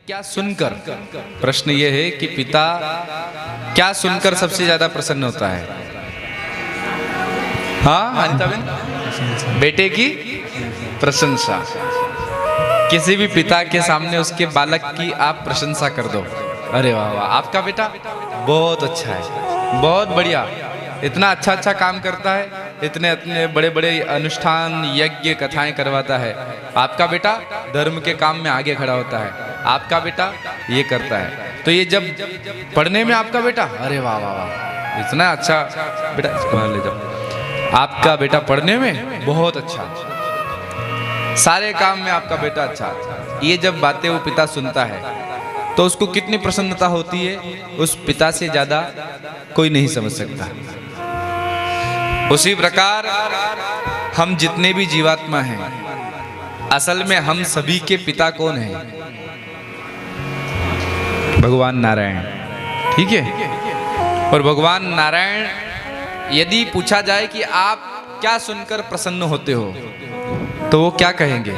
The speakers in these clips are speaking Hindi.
क्या सुनकर, प्रश्न ये है कि पिता क्या सुनकर सबसे ज्यादा प्रसन्न होता है? हाँ अनिताबेन, बेटे की प्रशंसा। किसी भी पिता के सामने उसके बालक की आप प्रशंसा कर दो, अरे वाह वाह आपका बेटा बहुत अच्छा है, बहुत बढ़िया, इतना अच्छा अच्छा काम करता है, इतने इतने बड़े बड़े अनुष्ठान यज्ञ कथाएं करवाता है, आपका बेटा धर्म के काम में आगे खड़ा होता है, आपका बेटा ये करता है। तो ये जब पढ़ने में आपका बेटा, अरे वाह वाह वाह इतना अच्छा बेटा, इसको ले जाओ, आपका बेटा पढ़ने में बहुत अच्छा, सारे काम में आपका बेटा अच्छा, ये जब बातें वो पिता सुनता है तो उसको कितनी प्रसन्नता होती है, उस पिता से ज्यादा कोई नहीं समझ सकता। उसी प्रकार हम जितने भी जीवात्मा हैं, असल में हम सभी के पिता कौन हैं? भगवान नारायण, ठीक है। और भगवान नारायण यदि पूछा जाए कि आप क्या सुनकर प्रसन्न होते हो, तो वो क्या कहेंगे?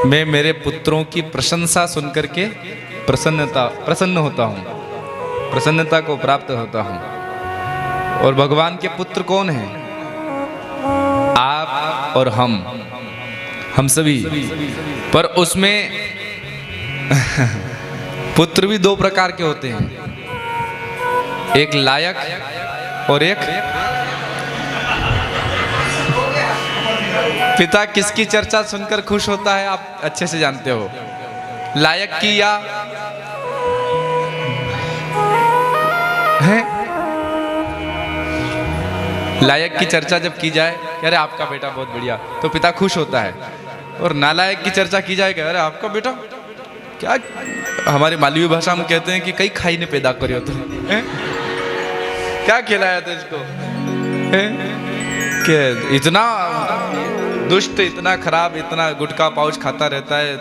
मैं मेरे पुत्रों की प्रशंसा सुनकर के प्रसन्न होता हूँ, प्रसन्नता को प्राप्त होता हूँ। और भगवान के पुत्र कौन हैं? आप और हम सभी। पर उसमें पुत्र भी दो प्रकार के होते हैं, एक लायक और एक पिता। किसकी चर्चा सुनकर खुश होता है आप अच्छे से जानते हो, लायक की या है? लायक की चर्चा जब की जाए, अरे आपका बेटा बहुत बढ़िया, तो पिता खुश होता है। और नालायक की चर्चा की जाए, अरे आपका बेटा क्या, हमारे मालवी भाषा में कहते हैं कि कई खाई ने पैदा करियो तो क्या खिलाया था इसको, कि इतना दुष्ट, इतना खराब, इतना गुटखा पाउच खाता रहता है,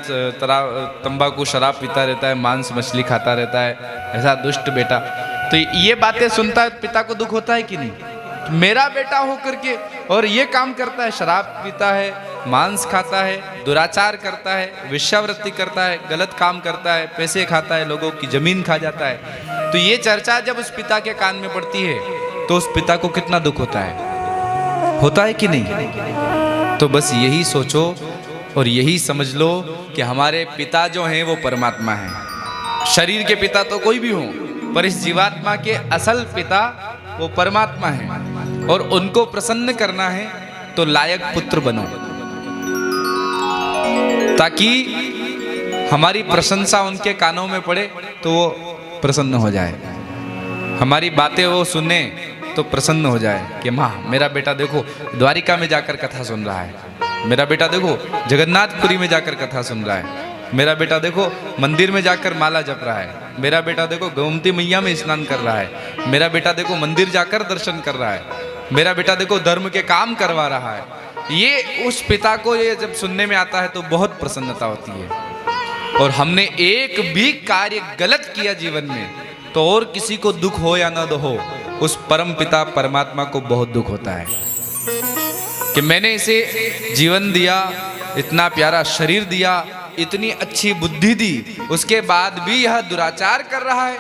तंबाकू शराब पीता रहता है, मांस मछली खाता रहता है, ऐसा दुष्ट बेटा। तो ये बातें सुनता है, पिता को दुख होता है कि नहीं? मेरा बेटा हो करके और ये काम करता है, शराब पीता है, मांस खाता है, दुराचार करता है, वेश्यावृत्ति करता है, गलत काम करता है, पैसे खाता है, लोगों की जमीन खा जाता है। तो ये चर्चा जब उस पिता के कान में पड़ती है तो उस पिता को कितना दुख होता है कि नहीं? तो बस यही सोचो और यही समझ लो कि हमारे पिता जो हैं वो परमात्मा हैं। शरीर के पिता तो कोई भी हो, पर इस जीवात्मा के असल पिता वो परमात्मा हैं। और उनको प्रसन्न करना है तो लायक पुत्र बनो, ताकि हमारी प्रशंसा उनके कानों में पड़े तो वो प्रसन्न हो जाए, हमारी बातें वो सुने तो प्रसन्न हो जाए कि माँ मेरा बेटा देखो द्वारिका में जाकर कथा सुन रहा है, मेरा बेटा देखो जगन्नाथपुरी में जाकर कथा सुन रहा है, मेरा बेटा देखो मंदिर में जाकर माला जप रहा है, मेरा बेटा देखो गोमती मैया में स्नान कर रहा है, मेरा बेटा देखो मंदिर जाकर दर्शन कर रहा है, मेरा बेटा देखो धर्म के काम करवा रहा है। ये उस पिता को ये जब सुनने में आता है तो बहुत प्रसन्नता होती है। और हमने एक भी कार्य गलत किया जीवन में तो और किसी को दुख हो या ना हो, उस परम पिता परमात्मा को बहुत दुख होता है कि मैंने इसे जीवन दिया, इतना प्यारा शरीर दिया, इतनी अच्छी बुद्धि दी, उसके बाद भी यह दुराचार कर रहा है,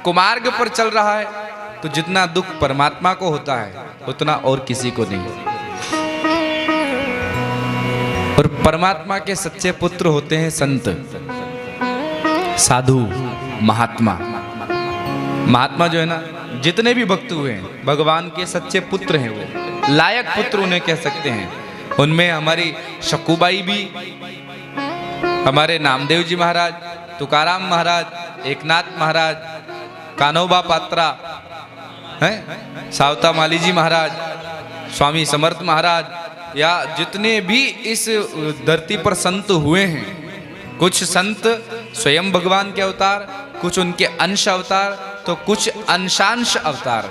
कुमार्ग पर चल रहा है। तो जितना दुख परमात्मा को होता है उतना और किसी को नहीं। और परमात्मा के सच्चे पुत्र होते हैं संत, साधु, महात्मा। महात्मा जो है ना, जितने भी भक्त हुए हैं भगवान के सच्चे पुत्र हैं, वो लायक पुत्र उन्हें कह सकते हैं। उनमें हमारी शक्कुबाई भी, हमारे नामदेव जी महाराज, तुकाराम महाराज, एकनाथ महाराज, कान्होबा पात्रा हैं, सावता माली जी महाराज, स्वामी समर्थ महाराज, या जितने भी इस धरती पर संत हुए हैं, कुछ संत स्वयं भगवान के अवतार, कुछ उनके अंश अवतार, तो कुछ अंशांश अवतार।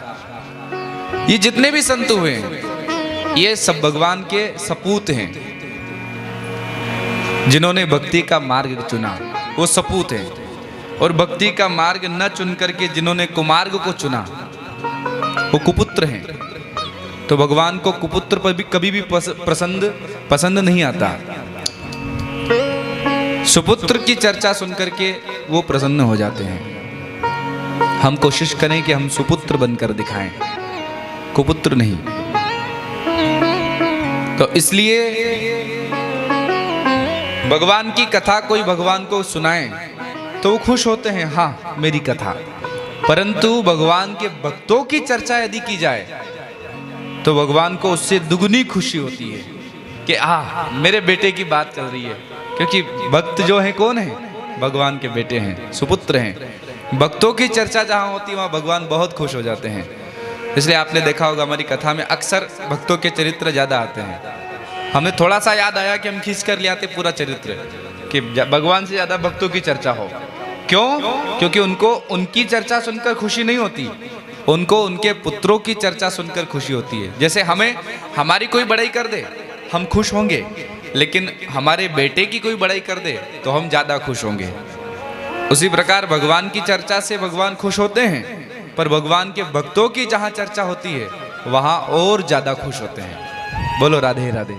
ये जितने भी संत हुए हैं ये सब भगवान के सपूत हैं, जिन्होंने भक्ति का मार्ग चुना वो सपूत हैं। और भक्ति का मार्ग न चुन करके जिन्होंने कुमार्ग को चुना वो कुपुत्र हैं। तो भगवान को कुपुत्र पर भी कभी भी पसंद नहीं आता। सुपुत्र की चर्चा सुनकर के वो प्रसन्न हो जाते हैं। हम कोशिश करें कि हम सुपुत्र बनकर दिखाएं, कुपुत्र नहीं। तो इसलिए भगवान की कथा कोई भगवान को सुनाए तो वो खुश होते हैं, हाँ मेरी कथा। परंतु भगवान के भक्तों की चर्चा यदि की जाए तो भगवान को उससे दुगनी खुशी होती है कि मेरे बेटे की बात चल रही है। क्योंकि भक्त जो है कौन है? भगवान के बेटे हैं, सुपुत्र हैं। भक्तों की चर्चा जहाँ होती है वहाँ भगवान बहुत खुश हो जाते हैं। इसलिए आपने देखा होगा हमारी कथा में अक्सर भक्तों के चरित्र ज़्यादा आते हैं। हमें थोड़ा सा याद आया कि हम खींच कर ले आते पूरा चरित्र, कि भगवान से ज़्यादा भक्तों की चर्चा हो। क्यों? क्योंकि उनको उनकी चर्चा सुनकर खुशी नहीं होती, उनको उनके पुत्रों की चर्चा सुनकर खुशी होती है। जैसे हमें हमारी कोई बड़ाई कर दे हम खुश होंगे, लेकिन हमारे बेटे की कोई बड़ाई कर दे तो हम ज़्यादा खुश होंगे। उसी प्रकार भगवान की चर्चा से भगवान खुश होते हैं, पर भगवान के भक्तों की जहाँ चर्चा होती है वहाँ और ज़्यादा खुश होते हैं। बोलो राधे राधे।